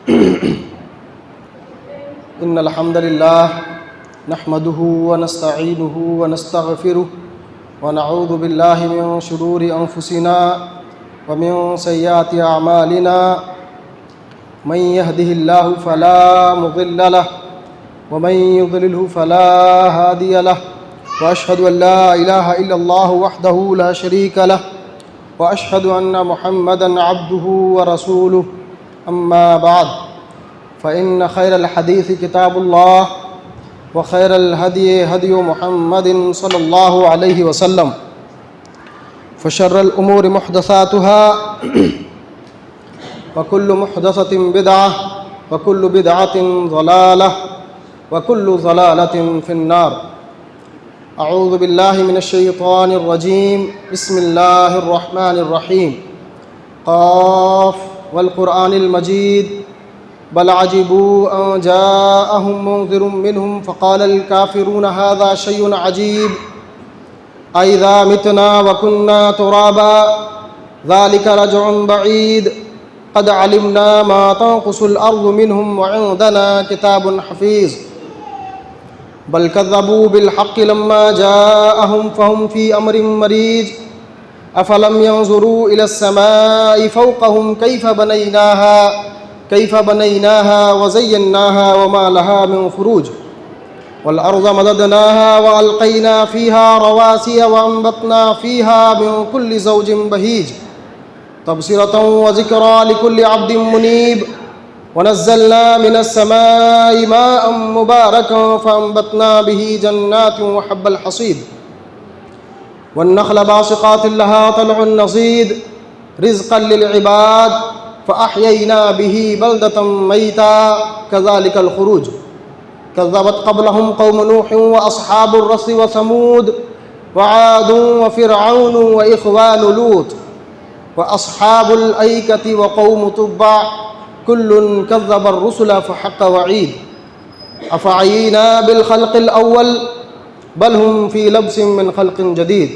إن الحمد لله نحمده ونستعينه ونستغفره ونعوذ بالله من شرور أنفسنا ومن سيئات أعمالنا من يهده الله فلا مضل له ومن يضلله فلا هادي له وأشهد أن لا إله إلا الله وحده لا شريك له وأشهد أن محمدًا عبده ورسوله أما بعد فإن خير الحديث كتاب الله وخير الهدي هدي محمد صلى الله عليه وسلم فشر الأمور محدثاتها وكل محدثة بدعة وكل بدعة ضلالة وكل ضلالة في النار أعوذ بالله من الشيطان الرجيم بسم الله الرحمن الرحيم قاف والقرآن المجيد بل عجبوا أن جاءهم منذر منهم فقال الكافرون هذا شيء عجيب أإذا متنا وكنا ترابا ذلك رجع بعيد قد علمنا ما تنقص الأرض منهم وعندنا كتاب حفيظ بل كذبوا بالحق لما جاءهم فهم في أمر مريج أفلم ينظروا إلى السماء فوقهم كيف بنيناها وزيناها وما لها من فروج والأرض مددناها وألقينا فيها رواسي وأنبتنا فيها من كل زوج بهيج تبصرة وذكرى لكل عبد منيب ونزلنا من السماء ماء مباركا فأنبتنا به جنات وحب الحصيد والنخل باسقات لها طلع نضيد رزقا للعباد فأحيينا به بلدة ميتا كذلك الخروج كذبت قبلهم قوم نوح وأصحاب الرس وثمود وعاد وفرعون وإخوان لوط وأصحاب الأيكة وقوم تبع كل كذب الرسل فحق وعيد أفعينا بالخلق الأول بل هم في لبس من خلق جديد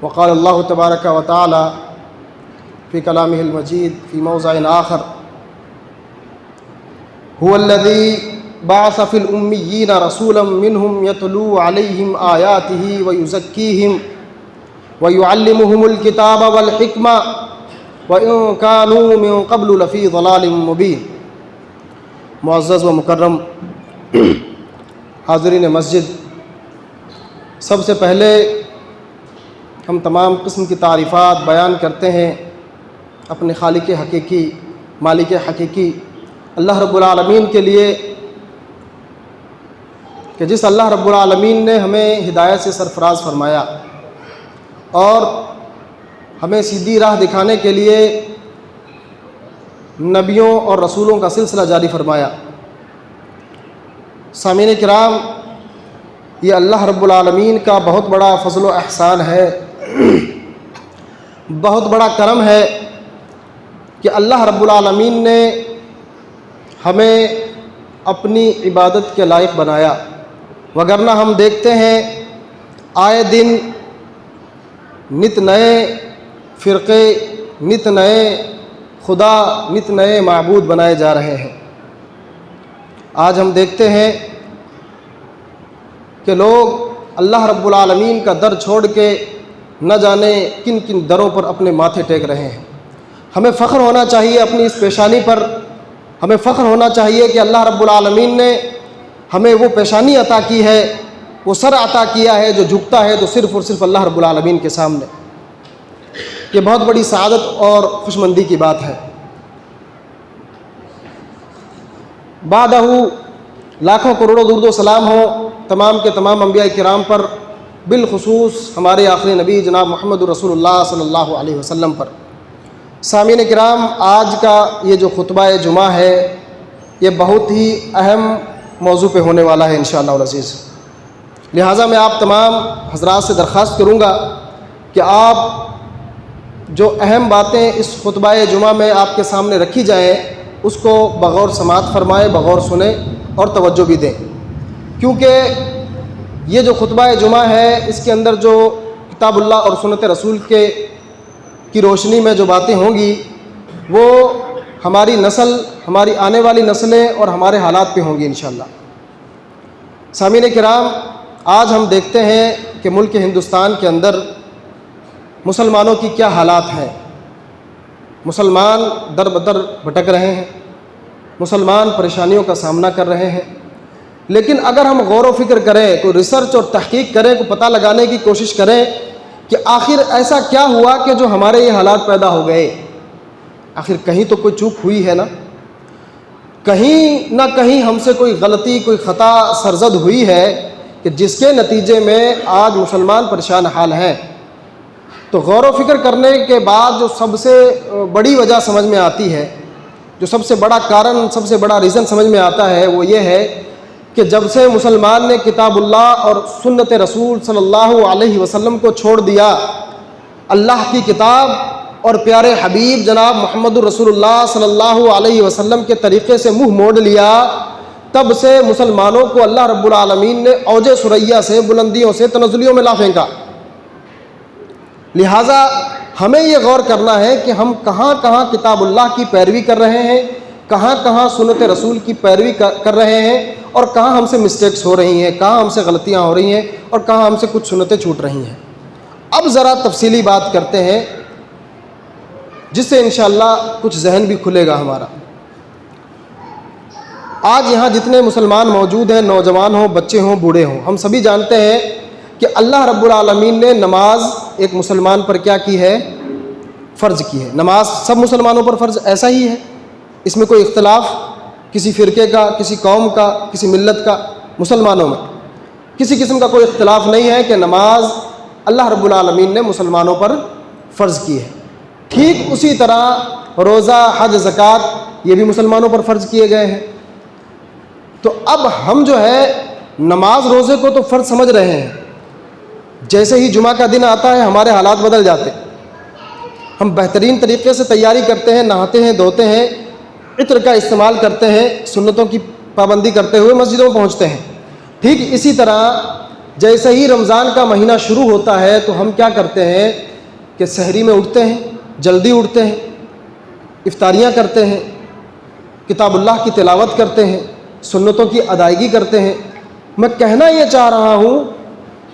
وقال الله تبارك وتعالى في كلامه المجيد في موضع آخر هو الذي بعث في الأميين رسولا منهم يتلو عليهم آياته ويزكيهم ويعلمهم الكتاب والحكمة وإن كانوا من قبل لفي ضلال مبين. معزز و مکرم حاضرین مسجد، سب سے پہلے ہم تمام قسم کی تعریفات بیان کرتے ہیں اپنے خالق حقیقی، مالک حقیقی اللہ رب العالمین کے لیے، کہ جس اللہ رب العالمین نے ہمیں ہدایت سے سرفراز فرمایا اور ہمیں سیدھی راہ دکھانے کے لیے نبیوں اور رسولوں کا سلسلہ جاری فرمایا۔ سامعین کرام، یہ اللہ رب العالمین کا بہت بڑا فضل و احسان ہے، بہت بڑا کرم ہے کہ اللہ رب العالمین نے ہمیں اپنی عبادت کے لائق بنایا، وگرنہ ہم دیکھتے ہیں آئے دن نت نئے فرقے، نت نئے خدا، نت نئے معبود بنائے جا رہے ہیں۔ آج ہم دیکھتے ہیں کہ لوگ اللہ رب العالمین کا در چھوڑ کے نہ جانے کن کن دروں پر اپنے ماتھے ٹیک رہے ہیں۔ ہمیں فخر ہونا چاہیے اپنی اس پیشانی پر، ہمیں فخر ہونا چاہیے کہ اللہ رب العالمین نے ہمیں وہ پیشانی عطا کی ہے، وہ سر عطا کیا ہے جو جھکتا ہے تو صرف اور صرف اللہ رب العالمین کے سامنے۔ یہ بہت بڑی سعادت اور خوشمندی کی بات ہے۔ بعدہ لاکھوں کروڑوں درود و سلام ہو تمام کے تمام انبیاء کرام پر، بالخصوص ہمارے آخری نبی جناب محمد رسول اللہ صلی اللہ علیہ وسلم پر۔ سامعین کرام، آج کا یہ جو خطبہ جمعہ ہے یہ بہت ہی اہم موضوع پہ ہونے والا ہے انشاءاللہ العزیز۔ لہٰذا میں آپ تمام حضرات سے درخواست کروں گا کہ آپ جو اہم باتیں اس خطبہ جمعہ میں آپ کے سامنے رکھی جائیں اس کو بغور سماعت فرمائیں، بغور سنیں اور توجہ بھی دیں، کیونکہ یہ جو خطبہ جمعہ ہے اس کے اندر جو کتاب اللہ اور سنت رسول کی روشنی میں جو باتیں ہوں گی وہ ہماری نسل، ہماری آنے والی نسلیں اور ہمارے حالات پہ ہوں گی انشاءاللہ۔ سامعین کرام، آج ہم دیکھتے ہیں کہ ملک ہندوستان کے اندر مسلمانوں کی کیا حالات ہیں۔ مسلمان در بدر بھٹک رہے ہیں، مسلمان پریشانیوں کا سامنا کر رہے ہیں، لیکن اگر ہم غور و فکر کریں، کوئی ریسرچ اور تحقیق کریں، کوئی پتہ لگانے کی کوشش کریں کہ آخر ایسا کیا ہوا کہ جو ہمارے یہ حالات پیدا ہو گئے، آخر کہیں تو کوئی چوک ہوئی ہے نا، کہیں نہ کہیں ہم سے کوئی غلطی، کوئی خطا سرزد ہوئی ہے کہ جس کے نتیجے میں آج مسلمان پریشان حال ہیں۔ تو غور و فکر کرنے کے بعد جو سب سے بڑی وجہ سمجھ میں آتی ہے، جو سب سے بڑا کارن، سب سے بڑا ریزن سمجھ میں آتا ہے، وہ یہ ہے کہ جب سے مسلمان نے کتاب اللہ اور سنت رسول صلی اللہ علیہ وسلم کو چھوڑ دیا، اللہ کی کتاب اور پیارے حبیب جناب محمد الرسول اللہ صلی اللہ علیہ وسلم کے طریقے سے منہ موڑ لیا، تب سے مسلمانوں کو اللہ رب العالمین نے اوج ثریا سے، بلندیوں سے، تنزلیوں میں لا پھینکا۔ لہٰذا ہمیں یہ غور کرنا ہے کہ ہم کہاں کہاں کتاب اللہ کی پیروی کر رہے ہیں، کہاں کہاں سنت رسول کی پیروی کر رہے ہیں، اور کہاں ہم سے مسٹیکس ہو رہی ہیں، کہاں ہم سے غلطیاں ہو رہی ہیں، اور کہاں ہم سے کچھ سنتیں چھوٹ رہی ہیں۔ اب ذرا تفصیلی بات کرتے ہیں، جس سے انشاءاللہ کچھ ذہن بھی کھلے گا ہمارا۔ آج یہاں جتنے مسلمان موجود ہیں، نوجوان ہوں، بچے ہوں، بوڑھے ہوں، ہم سبھی جانتے ہیں کہ اللہ رب العالمین نے نماز ایک مسلمان پر کیا کی ہے؟ فرض کی ہے۔ نماز سب مسلمانوں پر فرض ایسا ہی ہے، اس میں کوئی اختلاف کسی فرقے کا، کسی قوم کا، کسی ملت کا، مسلمانوں میں کسی قسم کا کوئی اختلاف نہیں ہے کہ نماز اللہ رب العالمین نے مسلمانوں پر فرض کی ہے۔ ٹھیک اسی طرح روزہ، حج، زکوٰۃ یہ بھی مسلمانوں پر فرض کیے گئے ہیں۔ تو اب ہم جو ہے نماز روزے کو تو فرض سمجھ رہے ہیں، جیسے ہی جمعہ کا دن آتا ہے ہمارے حالات بدل جاتے ہیں، ہم بہترین طریقے سے تیاری کرتے ہیں، نہاتے ہیں، دھوتے ہیں، عطر کا استعمال کرتے ہیں، سنتوں کی پابندی کرتے ہوئے مسجدوں میں پہنچتے ہیں۔ ٹھیک اسی طرح جیسے ہی رمضان کا مہینہ شروع ہوتا ہے تو ہم کیا کرتے ہیں کہ سحری میں اٹھتے ہیں، جلدی اٹھتے ہیں، افطاریاں کرتے ہیں، کتاب اللہ کی تلاوت کرتے ہیں، سنتوں کی ادائیگی کرتے ہیں۔ میں کہنا یہ چاہ رہا ہوں،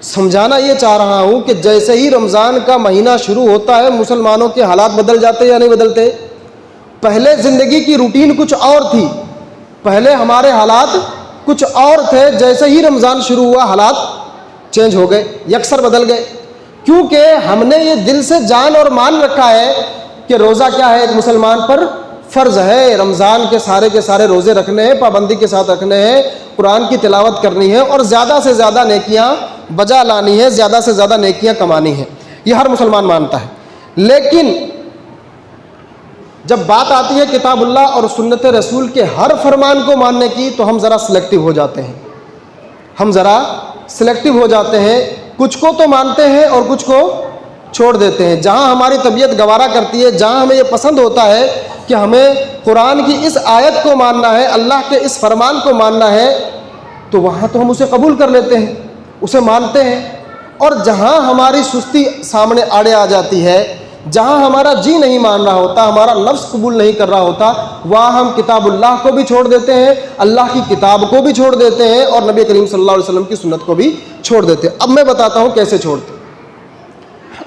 سمجھانا یہ چاہ رہا ہوں کہ جیسے ہی رمضان کا مہینہ شروع ہوتا ہے مسلمانوں کے حالات بدل جاتے یا نہیں بدلتے؟ پہلے زندگی کی روٹین کچھ اور تھی، پہلے ہمارے حالات کچھ اور تھے، جیسے ہی رمضان شروع ہوا حالات چینج ہو گئے، یکسر بدل گئے، کیونکہ ہم نے یہ دل سے جان اور مان رکھا ہے کہ روزہ کیا ہے؟ ایک مسلمان پر فرض ہے، رمضان کے سارے روزے رکھنے ہیں، پابندی کے ساتھ رکھنے ہیں، قرآن کی تلاوت کرنی ہے، اور زیادہ سے زیادہ نیکیاں بجا لانی ہے، زیادہ سے زیادہ نیکیاں کمانی ہیں، یہ ہر مسلمان مانتا ہے۔ لیکن جب بات آتی ہے کتاب اللہ اور سنت رسول کے ہر فرمان کو ماننے کی تو ہم ذرا سلیکٹیو ہو جاتے ہیں، ہم ذرا سلیکٹیو ہو جاتے ہیں، کچھ کو تو مانتے ہیں اور کچھ کو چھوڑ دیتے ہیں۔ جہاں ہماری طبیعت گوارا کرتی ہے، جہاں ہمیں یہ پسند ہوتا ہے کہ ہمیں قرآن کی اس آیت کو ماننا ہے، اللہ کے اس فرمان کو ماننا ہے، تو وہاں تو ہم اسے قبول کر لیتے ہیں، اسے مانتے ہیں۔ اور جہاں ہماری سستی سامنے آڑے آ جاتی ہے، جہاں ہمارا جی نہیں مان رہا ہوتا، ہمارا نفس قبول نہیں کر رہا ہوتا، وہاں ہم کتاب اللہ کو بھی چھوڑ دیتے ہیں، اللہ کی کتاب کو بھی چھوڑ دیتے ہیں، اور نبی کریم صلی اللہ علیہ وسلم کی سنت کو بھی چھوڑ دیتے ہیں۔ اب میں بتاتا ہوں کیسے چھوڑتے ہیں۔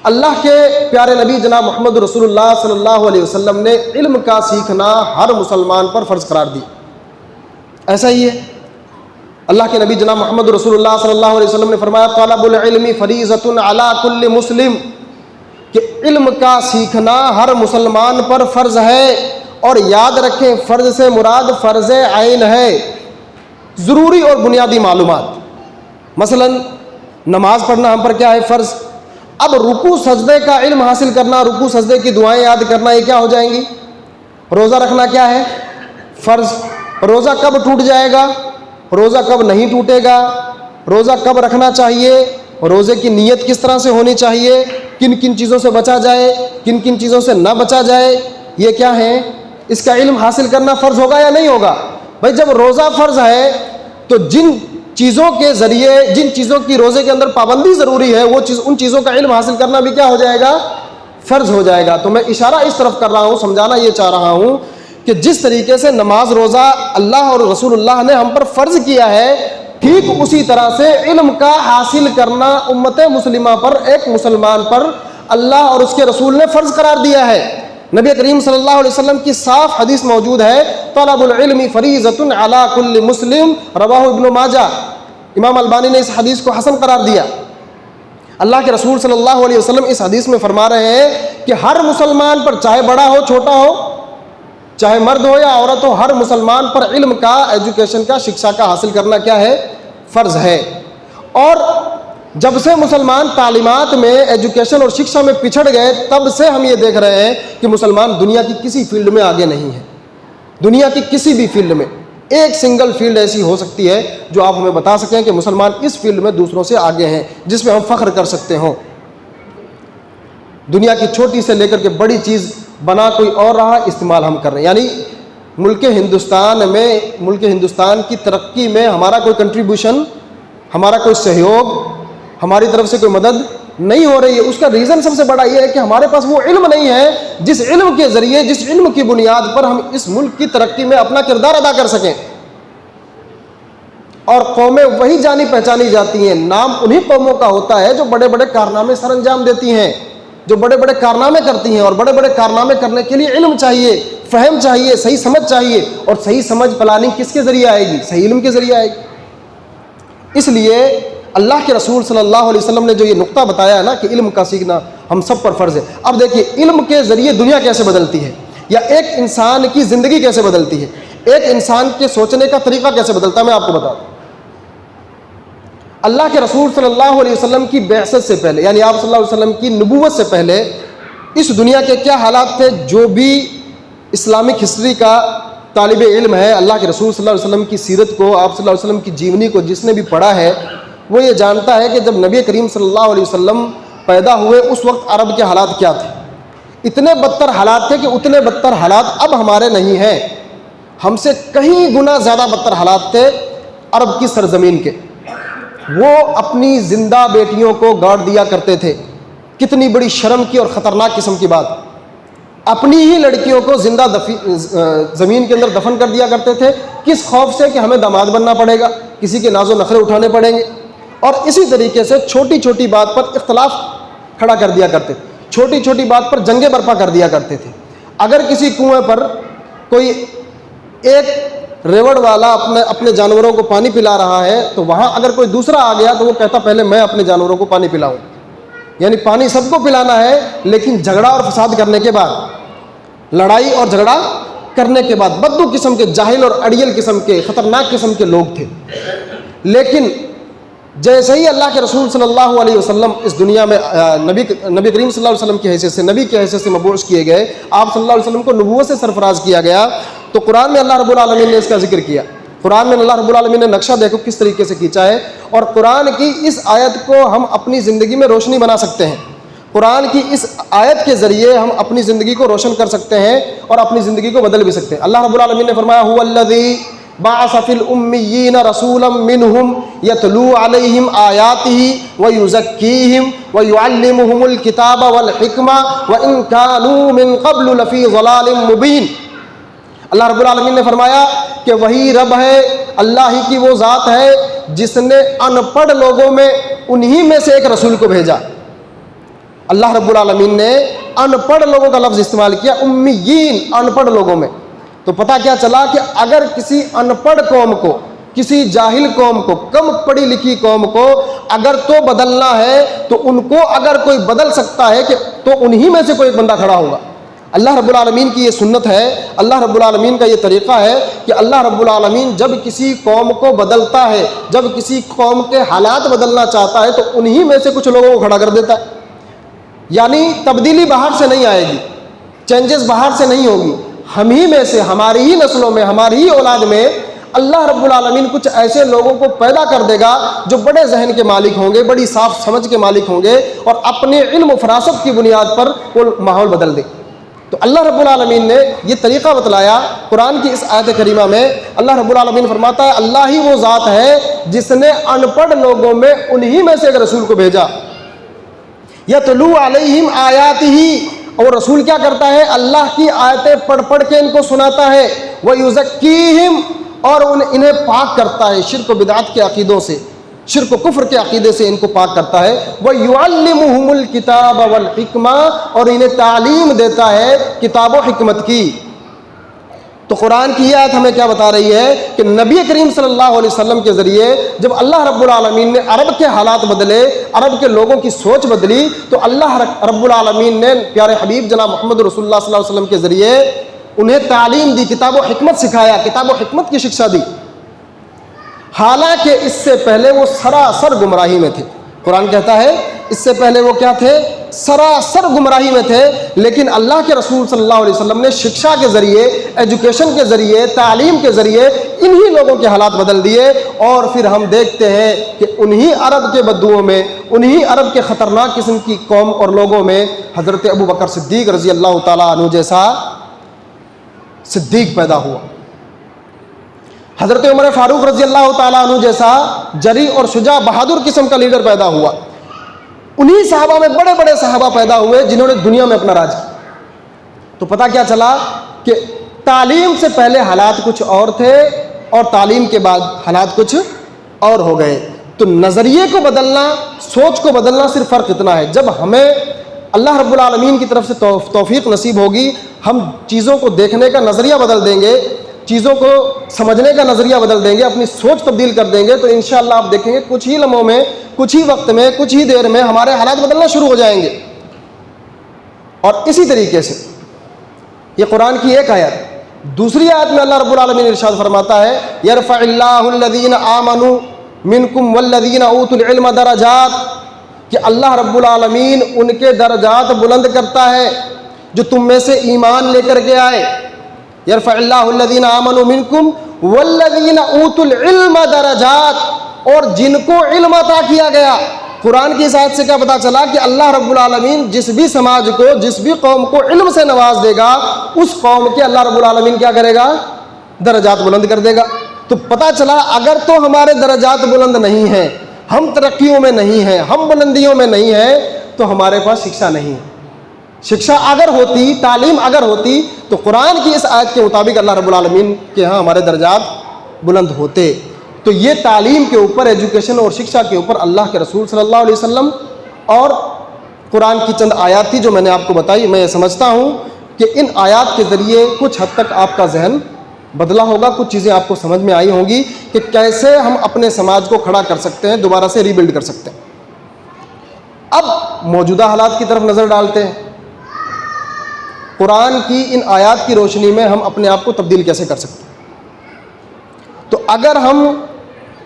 اللہ کے پیارے نبی جناب محمد رسول اللہ صلی اللہ علیہ وسلم نے علم کا سیکھنا ہر مسلمان پر فرض قرار دی، ایسا ہی ہے۔ اللہ کے نبی جناب محمد رسول اللہ صلی اللہ علیہ وسلم نے فرمایا طلب العلم فریضۃ علی کل مسلم، کہ علم کا سیکھنا ہر مسلمان پر فرض ہے، اور یاد رکھیں فرض سے مراد فرض عین ہے، ضروری اور بنیادی معلومات۔ مثلا نماز پڑھنا ہم پر کیا ہے؟ فرض۔ اب رکوع سجدے کا علم حاصل کرنا، رکوع سجدے کی دعائیں یاد کرنا، یہ کیا ہو جائیں گی؟ روزہ رکھنا کیا ہے؟ فرض۔ روزہ کب ٹوٹ جائے گا؟ روزہ کب نہیں ٹوٹے گا؟ روزہ کب رکھنا چاہیے؟ روزے کی نیت کس طرح سے ہونی چاہیے؟ کن کن چیزوں سے بچا جائے، کن کن چیزوں سے نہ بچا جائے، یہ کیا ہے؟ اس کا علم حاصل کرنا فرض ہوگا یا نہیں ہوگا؟ بھائی جب روزہ فرض ہے تو جن چیزوں کے ذریعے، جن چیزوں کی روزے کے اندر پابندی ضروری ہے، وہ چیز، ان چیزوں کا علم حاصل کرنا بھی کیا ہو جائے گا؟ فرض ہو جائے گا۔ تو میں اشارہ اس طرف کر رہا ہوں، سمجھانا یہ چاہ رہا ہوں کہ جس طریقے سے نماز روزہ اللہ اور رسول اللہ نے ہم پر فرض کیا ہے، ٹھیک اسی طرح سے علم کا حاصل کرنا امت مسلمہ پر، ایک مسلمان پر اللہ اور اس کے رسول نے فرض قرار دیا ہے۔ نبی کریم صلی اللہ علیہ وسلم کی صاف حدیث موجود ہے، طلب العلم فریضۃ علی کل مسلم، رواہ ابن ماجہ۔ امام البانی نے اس حدیث کو حسن قرار دیا۔ اللہ کے رسول صلی اللہ علیہ وسلم اس حدیث میں فرما رہے ہیں کہ ہر مسلمان پر، چاہے بڑا ہو چھوٹا ہو، چاہے مرد ہو یا عورت ہو، ہر مسلمان پر علم کا، ایجوکیشن کا، شکشا کا حاصل کرنا کیا ہے؟ فرض ہے۔ اور جب سے مسلمان تعلیمات میں، ایجوکیشن اور شکشا میں پچھڑ گئے، تب سے ہم یہ دیکھ رہے ہیں کہ مسلمان دنیا کی کسی فیلڈ میں آگے نہیں ہے۔ دنیا کی کسی بھی فیلڈ میں ایک سنگل فیلڈ ایسی ہو سکتی ہے جو آپ ہمیں بتا سکیں کہ مسلمان اس فیلڈ میں دوسروں سے آگے ہیں، جس میں ہم فخر کر سکتے ہوں۔ دنیا کی چھوٹی سے لے کر کے بڑی چیز بنا کوئی اور رہا، استعمال ہم کر رہے ہیں۔ یعنی ملک ہندوستان کی ترقی میں ہمارا کوئی کنٹریبیوشن، ہمارا کوئی سہیوگ، ہماری طرف سے کوئی مدد نہیں ہو رہی ہے۔ اس کا ریزن سب سے بڑا یہ ہے کہ ہمارے پاس وہ علم نہیں ہے جس علم کے ذریعے، جس علم کی بنیاد پر ہم اس ملک کی ترقی میں اپنا کردار ادا کر سکیں۔ اور قومیں وہی جانی پہچانی جاتی ہیں، نام انہی قوموں کا ہوتا ہے جو بڑے بڑے کارنامے سر انجام دیتی ہیں، جو بڑے بڑے کارنامے کرتی ہیں۔ اور بڑے بڑے کارنامے کرنے کے لیے علم چاہیے، فہم چاہیے، صحیح سمجھ چاہیے۔ اور صحیح سمجھ پلاننگ کس کے ذریعے آئے گی؟ صحیح علم کے ذریعے آئے گی۔ اس لیے اللہ کے رسول صلی اللہ علیہ وسلم نے جو یہ نقطہ بتایا ہے نا کہ علم کا سیکھنا ہم سب پر فرض ہے۔ اب دیکھیے علم کے ذریعے دنیا کیسے بدلتی ہے، یا ایک انسان کی زندگی کیسے بدلتی ہے، ایک انسان کے سوچنے کا طریقہ کیسے بدلتا ہے، میں آپ کو بتا دوں۔ اللہ کے رسول صلی اللہ علیہ وسلم کی بعثت سے پہلے، یعنی آپ صلی اللہ علیہ وسلم کی نبوت سے پہلے اس دنیا کے کیا حالات تھے؟ جو بھی اسلامک ہسٹری کا طالب علم ہے، اللہ کے رسول صلی اللہ علیہ وسلم کی سیرت کو، آپ صلی اللہ علیہ وسلم کی جیونی کو جس نے بھی پڑھا ہے، وہ یہ جانتا ہے کہ جب نبی کریم صلی اللہ علیہ وسلم پیدا ہوئے اس وقت عرب کے حالات کیا تھے۔ اتنے بدتر حالات تھے کہ اتنے بدتر حالات اب ہمارے نہیں ہیں، ہم سے کہیں گنا زیادہ بدتر حالات تھے عرب کی سرزمین کے۔ وہ اپنی زندہ بیٹیوں کو گاڑ دیا کرتے تھے۔ کتنی بڑی شرم کی اور خطرناک قسم کی بات، اپنی ہی لڑکیوں کو زندہ زمین کے اندر دفن کر دیا کرتے تھے۔ کس خوف سے کہ ہمیں داماد بننا پڑے گا، کسی کے ناز و نخرے اٹھانے پڑیں گے۔ اور اسی طریقے سے چھوٹی چھوٹی بات پر اختلاف کھڑا کر دیا کرتے تھے، چھوٹی چھوٹی بات پر جنگیں برپا کر دیا کرتے تھے۔ اگر کسی کنویں پر کوئی ایک ریوڑ والا اپنے جانوروں کو پانی پلا رہا ہے، تو وہاں اگر کوئی دوسرا آ گیا تو وہ کہتا پہلے میں اپنے جانوروں کو پانی پلاؤں۔ یعنی پانی سب کو پلانا ہے، لیکن جھگڑا اور فساد کرنے کے بعد، لڑائی اور جھگڑا کرنے کے بعد۔ بدو قسم کے، جاہل اور اڑیل قسم کے، خطرناک قسم کے لوگ تھے۔ لیکن جیسے ہی اللہ کے رسول صلی اللہ علیہ وسلم اس دنیا میں نبی کریم صلی اللہ علیہ وسلم کی حیثیت سے، نبی کی حیثیت سے مبعوث کیے گئے، آپ صلی اللہ علیہ وسلم کو نبوت سے سرفراز کیا گیا، تو قرآن میں اللہ رب العالمین نے اس کا ذکر کیا۔ قرآن میں اللہ رب العالمین نے نقشہ دیکھو کس طریقے سے کھینچا ہے۔ اور قرآن کی اس آیت کو ہم اپنی زندگی میں روشنی بنا سکتے ہیں۔ قرآن کی اس آیت کے ذریعے ہم اپنی زندگی کو روشن کر سکتے ہیں اور اپنی زندگی کو بدل بھی سکتے ہیں۔ اللہ رب العالمین نے فرمایا هو الذی بعث فی الامیین رسولا منہم یتلو علیہم آیاتہ ویزکیہم ویعلمہم الکتاب والحکمہ وان کانوا من قبل لفی ضلال مبین۔ اللہ رب العالمین نے فرمایا کہ وہی رب ہے، اللہ ہی کی وہ ذات ہے جس نے ان پڑھ لوگوں میں انہی میں سے ایک رسول کو بھیجا۔ اللہ رب العالمین نے ان پڑھ لوگوں کا لفظ استعمال کیا، امیین، ان پڑھ لوگوں میں۔ تو پتہ کیا چلا کہ اگر کسی ان پڑھ قوم کو، کسی جاہل قوم کو، کم پڑھی لکھی قوم کو اگر تو بدلنا ہے تو ان کو اگر کوئی بدل سکتا ہے کہ تو انہی میں سے کوئی ایک بندہ کھڑا ہوگا۔ اللہ رب العالمین کی یہ سنت ہے، اللہ رب العالمین کا یہ طریقہ ہے کہ اللہ رب العالمین جب کسی قوم کو بدلتا ہے، جب کسی قوم کے حالات بدلنا چاہتا ہے تو انہی میں سے کچھ لوگوں کو کھڑا کر دیتا ہے۔ یعنی تبدیلی باہر سے نہیں آئے گی، چینجز باہر سے نہیں ہوگی، ہم ہی میں سے، ہماری ہی نسلوں میں، ہماری ہی اولاد میں اللہ رب العالمین کچھ ایسے لوگوں کو پیدا کر دے گا جو بڑے ذہن کے مالک ہوں گے، بڑی صاف سمجھ کے مالک ہوں گے، اور اپنے علم و فراست کی بنیاد پر وہ ماحول بدل دے۔ تو اللہ رب العالمین نے یہ طریقہ بتلایا قرآن کی اس آیت کریمہ میں۔ اللہ رب العالمین فرماتا ہے اللہ ہی وہ ذات ہے جس نے ان پڑھ لوگوں میں انہی میں سے ایک رسول کو بھیجا۔ یتلو علیہم آیاتہ، اور رسول کیا کرتا ہے؟ اللہ کی آیتیں پڑھ پڑھ کے ان کو سناتا ہے، وَيُزَكِّيهِمْ، اور انہیں پاک کرتا ہے شرک و بدعت کے عقیدوں سے، شرک و کفر کے عقیدے سے ان کو پاک کرتا ہے، وَيُعَلِّمُهُمُ الْكِتَابَ وَالْحِكْمَةَ، اور انہیں تعلیم دیتا ہے کتاب و حکمت کی۔ تو قرآن کی یہ آیت ہمیں کیا بتا رہی ہے کہ نبی کریم صلی اللہ علیہ وسلم کے ذریعے جب اللہ رب العالمین نے عرب کے حالات بدلے، عرب کے لوگوں کی سوچ بدلی، تو اللہ رب العالمین نے پیارے حبیب جناب محمد رسول اللہ صلی اللہ علیہ وسلم کے ذریعے انہیں تعلیم دی، کتاب و حکمت سکھایا، کتاب و حکمت کی شکشا دی، حالانکہ اس سے پہلے وہ سراسر گمراہی میں تھے۔ قرآن کہتا ہے اس سے پہلے وہ کیا تھے؟ سراسر گمراہی میں تھے، لیکن اللہ کے رسول صلی اللہ علیہ وسلم نے شکشا کے ذریعے، ایجوکیشن کے ذریعے، تعلیم کے ذریعے انہی لوگوں کے حالات بدل دیے، اور پھر ہم دیکھتے ہیں کہ انہی عرب کے بدوؤں میں، انہی عرب کے خطرناک قسم کی قوم اور لوگوں میں حضرت ابو بکر صدیق رضی اللہ تعالیٰ عنہ جیسا صدیق پیدا ہوا، حضرت عمر فاروق رضی اللہ تعالیٰ عنہ جیسا جری اور شجاع بہادر قسم کا لیڈر پیدا ہوا، انہی صحابہ میں بڑے بڑے صحابہ پیدا ہوئے جنہوں نے دنیا میں اپنا راج کیا۔ تو پتہ کیا چلا کہ تعلیم سے پہلے حالات کچھ اور تھے اور تعلیم کے بعد حالات کچھ اور ہو گئے۔ تو نظریے کو بدلنا، سوچ کو بدلنا، صرف فرق اتنا ہے، جب ہمیں اللہ رب العالمین کی طرف سے توفیق نصیب ہوگی، ہم چیزوں کو دیکھنے کا نظریہ بدل دیں گے، چیزوں کو سمجھنے کا نظریہ بدل دیں گے، اپنی سوچ تبدیل کر دیں گے، تو انشاءاللہ آپ دیکھیں گے کچھ ہی لمحوں میں، کچھ ہی وقت میں، کچھ ہی دیر میں ہمارے حالات بدلنا شروع ہو جائیں گے۔ اور اسی طریقے سے یہ قرآن کی ایک آیت، دوسری آیت میں اللہ رب العالمین ارشاد فرماتا ہے یرفع اللہ الذین آمنوا منکم والذین اوتوا العلم درجات، کہ اللہ رب العالمین ان کے درجات بلند کرتا ہے جو تم میں سے ایمان لے کر کے آئے۔ یرفع اللہ الذین آمنوا منکم والذین اوتوا العلم درجات، اور جن کو علم عطا کیا گیا۔ قرآن کی اس آیت سے کیا پتہ چلا کہ اللہ رب العالمین جس بھی سماج کو، جس بھی قوم کو علم سے نواز دے گا، اس قوم کے اللہ رب العالمین کیا کرے گا؟ درجات بلند کر دے گا۔ تو پتہ چلا اگر تو ہمارے درجات بلند نہیں ہیں، ہم ترقیوں میں نہیں ہیں، ہم بلندیوں میں نہیں ہیں، تو ہمارے پاس شکشا نہیں ہے۔ شکشا اگر ہوتی، تعلیم اگر ہوتی، تو قرآن کی اس آیت کے مطابق اللہ رب العالمین کے ہاں ہمارے درجات بلند ہوتے۔ تو یہ تعلیم کے اوپر، ایجوکیشن اور شکشا کے اوپر اللہ کے رسول صلی اللہ علیہ وسلم اور قرآن کی چند آیات تھی جو میں نے آپ کو بتائی۔ میں یہ سمجھتا ہوں کہ ان آیات کے ذریعے کچھ حد تک آپ کا ذہن بدلا ہوگا، کچھ چیزیں آپ کو سمجھ میں آئی ہوں گی کہ کیسے ہم اپنے سماج کو کھڑا کر سکتے ہیں، دوبارہ سے ری بلڈ کر سکتے ہیں۔ اب موجودہ حالات کی طرف نظر ڈالتے ہیں، قرآن کی ان آیات کی روشنی میں ہم اپنے آپ کو تبدیل کیسے کر سکتے ہیں۔ تو اگر ہم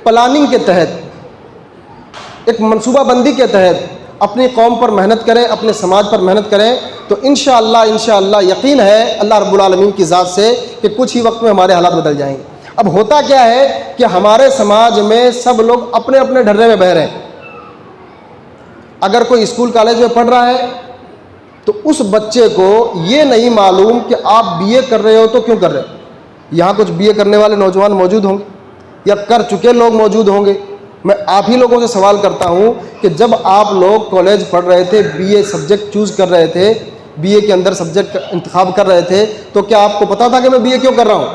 پلاننگ کے تحت، ایک منصوبہ بندی کے تحت اپنی قوم پر محنت کریں، اپنے سماج پر محنت کریں، تو انشاءاللہ یقین ہے اللہ رب العالمین کی ذات سے کہ کچھ ہی وقت میں ہمارے حالات بدل جائیں گے۔ اب ہوتا کیا ہے کہ ہمارے سماج میں سب لوگ اپنے اپنے ڈھرے میں بہہ رہے ہیں۔ اگر کوئی اسکول کالج میں پڑھ رہا ہے تو اس بچے کو یہ نہیں معلوم کہ آپ بی اے کر رہے ہو تو کیوں کر رہے ہو۔ یہاں کچھ بی اے کرنے والے نوجوان موجود ہوں گے یا کر چکے لوگ موجود ہوں گے۔ میں آپ ہی لوگوں سے سوال کرتا ہوں کہ جب آپ لوگ کالج پڑھ رہے تھے، بی اے سبجیکٹ چوز کر رہے تھے، بی اے کے اندر سبجیکٹ کا انتخاب کر رہے تھے، تو کیا آپ کو پتا تھا کہ میں بی اے کیوں کر رہا ہوں؟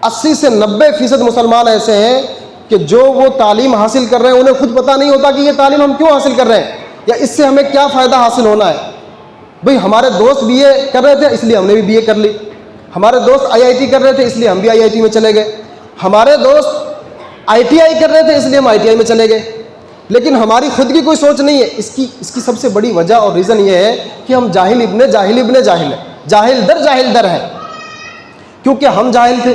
80 سے 90% مسلمان ایسے ہیں کہ جو وہ تعلیم حاصل کر رہے ہیں انہیں خود پتہ نہیں ہوتا کہ یہ تعلیم ہم کیوں حاصل کر رہے ہیں یا اس سے ہمیں کیا فائدہ حاصل ہونا ہے۔ بھئی ہمارے دوست بی اے کر رہے تھے اس لیے ہم نے بھی بی اے کر لی، ہمارے دوست آئی آئی ٹی کر رہے تھے اس لیے ہم بھی آئی آئی ٹی میں چلے گئے، ہمارے دوست آئی ٹی آئی کر رہے تھے اس لیے ہم آئی ٹی آئی میں چلے گئے، لیکن ہماری خود کی کوئی سوچ نہیں ہے۔ اس کی سب سے بڑی وجہ اور ریزن یہ ہے کہ ہم جاہل ابن جاہل ابن جاہل ہیں، جاہل در ہیں، کیونکہ ہم جاہل تھے،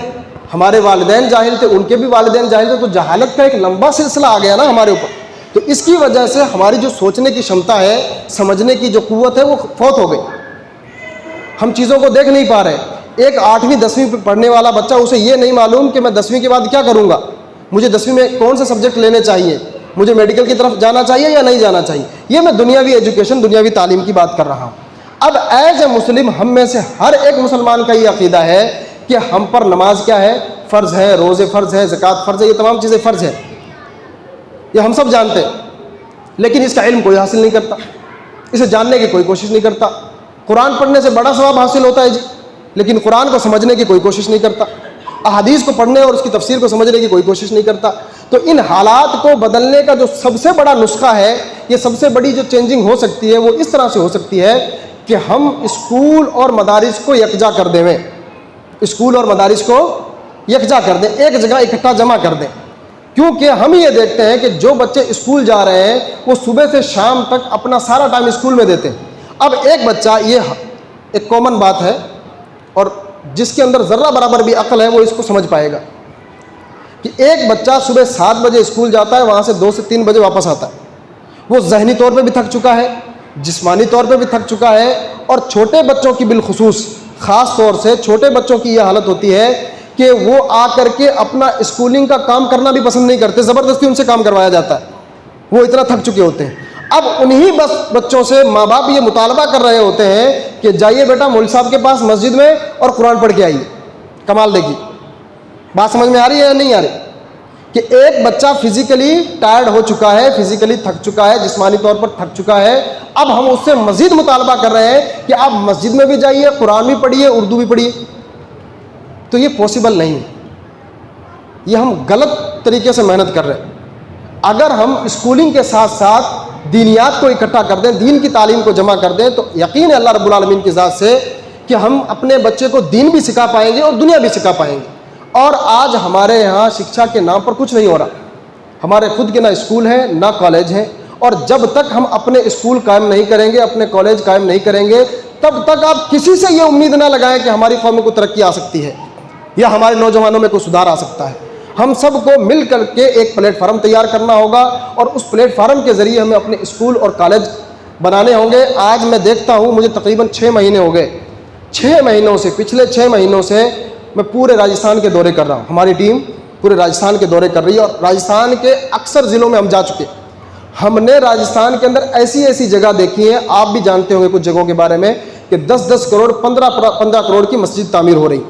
ہمارے والدین جاہل تھے، ان کے بھی والدین جاہل تھے، تو جہالت کا ایک لمبا سلسلہ آ گیا نا ہمارے اوپر۔ تو اس کی وجہ سے ہماری جو سوچنے کی شمتا ہے، سمجھنے کی جو قوت ہے، وہ فوت ہو گئی۔ ہم چیزوں کو دیکھ نہیں پا رہے۔ ایک 8ویں 10ویں پڑھنے والا بچہ، اسے یہ نہیں معلوم کہ میں 10ویں کے بعد کیا کروں گا، مجھے 10ویں میں کون سے سبجیکٹ لینے چاہیے، مجھے میڈیکل کی طرف جانا چاہیے یا نہیں جانا چاہیے۔ یہ میں دنیاوی ایجوکیشن، دنیاوی تعلیم کی بات کر رہا ہوں۔ اب ایز اے مسلم ہم میں سے ہر ایک مسلمان کا یہ عقیدہ ہے کہ ہم پر نماز کیا ہے، فرض ہے، روزے فرض ہے، زکوٰۃ فرض ہے، یہ تمام چیزیں فرض ہے، یہ ہم سب جانتے ہیں، لیکن اس کا علم کوئی حاصل نہیں کرتا، اسے جاننے کی کوئی کوشش نہیں کرتا۔ قرآن پڑھنے سے بڑا ثواب حاصل ہوتا ہے جی، لیکن قرآن کو سمجھنے کی کوئی کوشش نہیں کرتا، احادیث کو پڑھنے اور اس کی تفسیر کو سمجھنے کی کوئی کوشش نہیں کرتا۔ تو ان حالات کو بدلنے کا جو سب سے بڑا نسخہ ہے، یہ سب سے بڑی جو چینجنگ ہو سکتی ہے وہ اس طرح سے ہو سکتی ہے کہ ہم اسکول اور مدارس کو یکجا کر دیں، اسکول اور مدارس کو یکجا کر دیں، ایک جگہ اکٹھا جمع کر دیں۔ کیونکہ ہم یہ دیکھتے ہیں کہ جو بچے اسکول جا رہے ہیں وہ صبح سے شام تک اپنا سارا ٹائم اسکول میں دیتے ہیں۔ اب ایک بچہ، یہ ایک کامن بات ہے اور جس کے اندر ذرہ برابر بھی عقل ہے وہ اس کو سمجھ پائے گا کہ ایک بچہ صبح 7 بجے اسکول جاتا ہے، وہاں سے 2 سے 3 بجے واپس آتا ہے، وہ ذہنی طور پہ بھی تھک چکا ہے، جسمانی طور پہ بھی تھک چکا ہے، اور چھوٹے بچوں کی بالخصوص، خاص طور سے چھوٹے بچوں کی یہ حالت ہوتی ہے کہ وہ آ کر کے اپنا اسکولنگ کا کام کرنا بھی پسند نہیں کرتے، زبردستی ان سے کام کروایا جاتا ہے، وہ اتنا تھک چکے ہوتے ہیں۔ اب انہی بس بچوں سے ماں باپ یہ مطالبہ کر رہے ہوتے ہیں کہ جائیے بیٹا مولوی صاحب کے پاس مسجد میں اور قرآن پڑھ کے آئیے۔ کمال دیکھیے، بات سمجھ میں آ رہی ہے یا نہیں آ رہی؟ کہ ایک بچہ فزیکلی ٹائرڈ ہو چکا ہے، فزیکلی تھک چکا ہے، جسمانی طور پر تھک چکا ہے، اب ہم اس سے مزید مطالبہ کر رہے ہیں کہ آپ مسجد میں بھی جائیے، قرآن بھی پڑھیے، اردو بھی پڑھیے۔ تو یہ پاسبل نہیں ہے، یہ ہم غلط طریقے سے محنت کر رہے ہیں۔ اگر ہم اسکولنگ کے ساتھ ساتھ دینیات کو اکٹھا کر دیں، دین کی تعلیم کو جمع کر دیں، تو یقین ہے اللہ رب العالمین کی ذات سے کہ ہم اپنے بچے کو دین بھی سکھا پائیں گے اور دنیا بھی سکھا پائیں گے۔ اور آج ہمارے یہاں شکشا کے نام پر کچھ نہیں ہو رہا، ہمارے خود کے نہ اسکول ہیں نہ کالج ہیں، اور جب تک ہم اپنے اسکول قائم نہیں کریں گے، اپنے کالج قائم نہیں کریں گے، تب تک آپ کسی سے یہ امید نہ لگائیں کہ ہماری قوم کو ترقی آ سکتی ہے یا ہمارے نوجوانوں میں کوئی سدھار آ سکتا ہے۔ ہم سب کو مل کر کے ایک پلیٹ فارم تیار کرنا ہوگا اور اس پلیٹ فارم کے ذریعے ہمیں اپنے اسکول اور کالج بنانے ہوں گے۔ آج میں دیکھتا ہوں، مجھے تقریباً 6 مہینے ہو گئے، 6 مہینوں سے، پچھلے 6 مہینوں سے میں پورے راجستھان کے دورے کر رہا ہوں، ہماری ٹیم پورے راجستھان کے دورے کر رہی ہے، اور راجستھان کے اکثر ضلعوں میں ہم جا چکے۔ ہم نے راجستھان کے اندر ایسی جگہ دیکھی ہیں، آپ بھی جانتے ہوں گے کچھ جگہوں کے بارے میں، کہ 10 کروڑ 15 کروڑ کی مسجد تعمیر ہو رہی،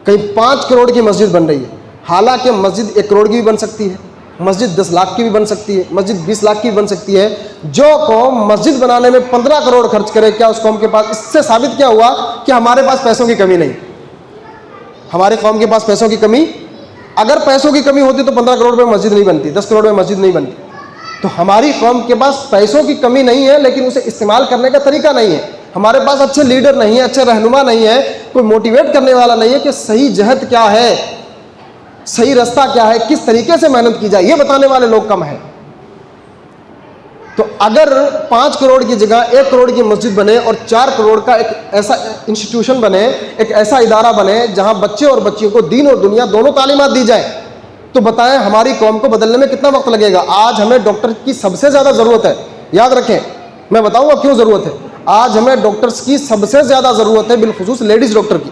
کہیں 5 کروڑ کی مسجد بن رہی ہے، حالانکہ مسجد 1 کروڑ کی بھی بن سکتی ہے، مسجد 10 لاکھ کی بھی بن سکتی ہے، مسجد 20 لاکھ کی بھی بن سکتی ہے۔ جو قوم مسجد بنانے میں 15 کروڑ خرچ کرے، کیا اس قوم کے پاس، اس سے ثابت کیا ہوا کہ ہمارے پاس پیسوں کی کمی نہیں، ہمارے قوم کے پاس پیسوں کی کمی، اگر پیسوں کی کمی ہوتی تو 15 کروڑ میں مسجد نہیں بنتی، 10 کروڑ میں مسجد نہیں بنتی۔ تو ہماری قوم کے پاس پیسوں کی کمی نہیں ہے، لیکن اسے استعمال کرنے کا طریقہ نہیں ہے۔ ہمارے پاس اچھے لیڈر نہیں ہیں، اچھے رہنما نہیں ہے، کوئی موٹیویٹ کرنے والا نہیں ہے کہ صحیح جہت کیا ہے، صحیح رستہ کیا ہے، کس طریقے سے محنت کی جائے، یہ بتانے والے لوگ کم ہیں۔ تو اگر 5 کروڑ کی جگہ 1 کروڑ کی مسجد بنے اور 4 کروڑ کا ایک ایسا انسٹیٹیوشن بنے، ایک ایسا ادارہ بنے جہاں بچے اور بچیوں کو دین اور دنیا دونوں تعلیمات دی جائیں، تو بتائیں ہماری قوم کو بدلنے میں کتنا وقت لگے گا۔ آج ہمیں ڈاکٹر کی سب سے زیادہ ضرورت ہے، یاد رکھیں، میں بتاؤں گا کیوں ضرورت ہے۔ آج ہمیں ڈاکٹرز کی سب سے زیادہ ضرورت ہے، بالخصوص لیڈیز ڈاکٹر کی۔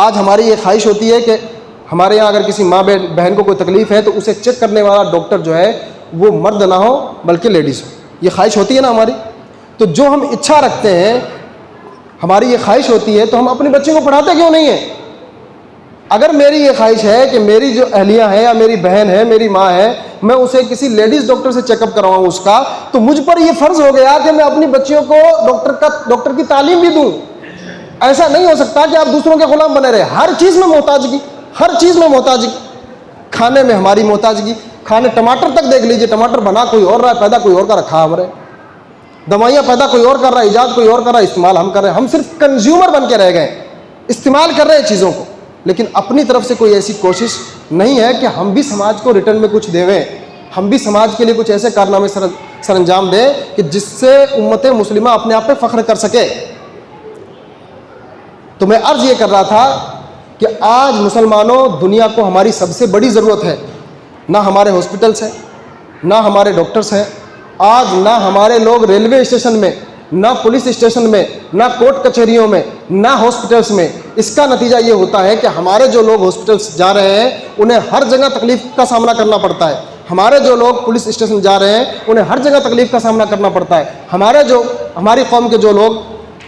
آج ہماری یہ خواہش ہوتی ہے کہ ہمارے یہاں اگر کسی ماں بہن کو کوئی تکلیف ہے تو اسے چیک کرنے والا ڈاکٹر جو ہے وہ مرد نہ ہو بلکہ لیڈیز ہو، یہ خواہش ہوتی ہے نا ہماری۔ تو جو ہم اچھا رکھتے ہیں، ہماری یہ خواہش ہوتی ہے، تو ہم اپنے بچوں کو پڑھاتے کیوں نہیں ہیں؟ اگر میری یہ خواہش ہے کہ میری جو اہلیہ ہے یا میری بہن ہے، میری ماں ہے، میں اسے کسی لیڈیز ڈاکٹر سے چیک اپ کرواؤں اس کا، تو مجھ پر یہ فرض ہو گیا کہ میں اپنی بچیوں کو ڈاکٹر کی تعلیم بھی دوں۔ ایسا نہیں ہو سکتا کہ آپ دوسروں کے غلام بنے رہے۔ ہر چیز میں محتاجگی، ہر چیز میں محتاجگی، کھانے میں ہماری محتاجگی، کھانے ٹماٹر تک دیکھ لیجئے، ٹماٹر بنا کوئی اور رہا ہے، پیدا کوئی اور کا رکھا ہمارے، دوائیاں پیدا کوئی اور کر رہا ہے، ایجاد کوئی اور کر رہا ہے، استعمال ہم کر رہے ہیں۔ ہم صرف کنزیومر بن کے رہ گئے، استعمال کر رہے ہیں چیزوں کو، لیکن اپنی طرف سے کوئی ایسی کوشش نہیں ہے کہ ہم بھی سماج کو ریٹرن میں کچھ دیں، ہم بھی سماج کے لیے کچھ ایسے کارنامے سر انجام دیں کہ جس سے امت مسلمہ اپنے آپ پہ فخر کر سکے۔ تو میں عرض یہ کر رہا تھا کہ آج مسلمانوں، دنیا کو ہماری سب سے بڑی ضرورت ہے، نہ ہمارے ہاسپٹلس ہیں، نہ ہمارے ڈاکٹرس ہیں، آج نہ ہمارے لوگ ریلوے اسٹیشن میں، نہ پولیس اسٹیشن میں، نہ کورٹ کچہریوں میں، نہ ہاسپٹلس میں۔ اس کا نتیجہ یہ ہوتا ہے کہ ہمارے جو لوگ ہاسپٹلس جا رہے ہیں انہیں ہر جگہ تکلیف کا سامنا کرنا پڑتا ہے، ہمارے جو لوگ پولیس اسٹیشن جا رہے ہیں انہیں ہر جگہ تکلیف کا سامنا کرنا پڑتا ہے، ہماری قوم کے جو لوگ